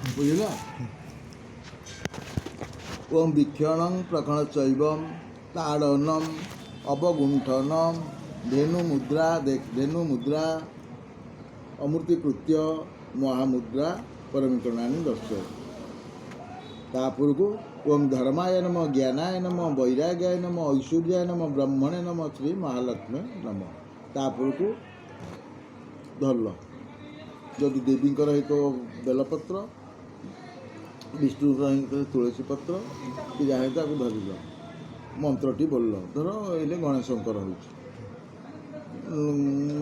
ବୁଝିଲ। ଓಂ ବିକ୍ଷଣଂ ପ୍ରଖଣଚୈବଂ ତାଡ଼ନଂ ଅବଗୁଣ୍ଠନଂ ଧେନୁମୁଦ୍ରା ଅମୃତିକୃତ୍ୟ ମହାମୁଦ୍ରା ପରମିକରଣାନି ଦର୍ଶୟ। ତାପୂର୍ବକୁ ଓಂ ଧର୍ମାୟ ନମ ଜ୍ଞାନାୟ ନମ ବୈରାଗ୍ୟାୟ ନମ ଐଶ୍ୱର୍ଯ୍ୟାୟ ନମ ବ୍ରହ୍ମଣେ ନମ ଶ୍ରୀ ମହାଲକ୍ଷ୍ମୀ ନମ। ତାପୂର୍ବକୁ ଧରିଲ। ଯଦି ଦେବୀଙ୍କର ହେଇଥିବ ବେଲପତ୍ର, ବିଷ୍ଣୁଙ୍କର ହେଇଥିବ ତୁଳସୀ ପତ୍ର, କି ଯାହା ହେଇଥିବ ତାକୁ ଧରିଲ, ମନ୍ତ୍ରଟି ବୋଲିଲ। ଧର ଏଇଲେ ଗଣେଶଙ୍କର ହେଉଛି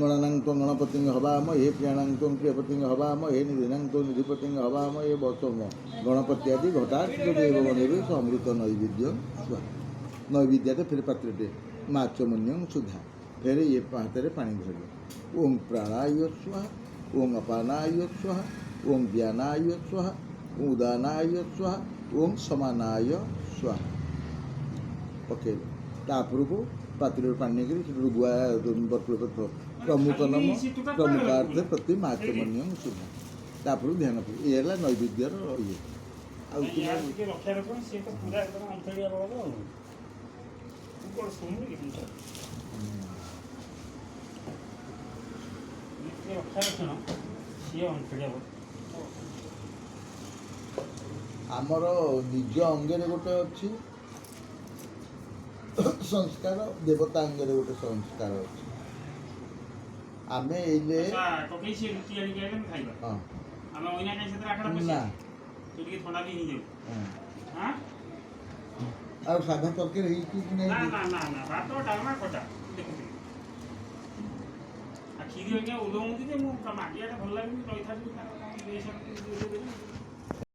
ଗଣାନାଙ୍କ ଗଣପତିଙ୍ଗ ହବାମ ହେ ପ୍ରିୟାଣାଙ୍କ ପ୍ରିୟପତିଙ୍ଗ ହବାମ ହେ ନିଧିନାଙ୍କ ନିଧିପତିଙ୍ଗ ହବାମ ଏ ବଚମ ଗଣପତି ଆଦି ଘଟାଟ ଦେବଗଣରେ ସମୃତ ନୈବେଦ୍ୟ ନୈବେଦ୍ୟଟେ ଫେରେ ପାତ୍ରଟେ ମାଚମନ୍ୟଂ ସୁଧା ଫେରେ ଏ ହାତରେ ପାଣି ଧରିବ। ଓಂ ପ୍ରାଣାୟ ସ୍ୱାହା ଓಂ ଅପାନାୟ ସ୍ୱାହା ଓಂ ଜ୍ଞାନାୟ ସ୍ୱାହା ଉଦାନାୟ ସ୍ୱାହା ଓಂ ସମାନାୟ ସ୍ୱାହା ପକେଇଲେ। ତାପରକୁ ପାତ୍ରରେ ପାଣି ନେଇକରି ସେଠୁ ଗୁଆ ବର୍ତ୍ତମାନ ପ୍ରମୁଖ ନମ ପ୍ରମୁଖାର୍ଥେ ପ୍ରତି ମାଚମନ୍ୟଂ ସୁଧା। ତାପରକୁ ଧ୍ୟାନ କରୁ। ଏ ହେଲା ନୈବେଦ୍ୟର ଇଏ। ଆଉ ଆମର ନିଜ ଅଙ୍ଗରେ ଗୋଟେ ଅଛି ସଂସ୍କାର, ଦେବତା ଅଙ୍ଗରେ ଗୋଟେ ସଂସ୍କାର ଅଛି। ଆମେ ଏଇଲେ ନା ଆଉ ସାଧା ତରକାରୀ ହେଇଛି କି ନାହିଁ? କ୍ଷୀରି ଆଜ୍ଞା ଓଦଉନ୍ତି ଯେ ମୁଁ ମାଗିଆଟା ଭଲ ଲାଗୁନି ରହିଥାନ୍ତି।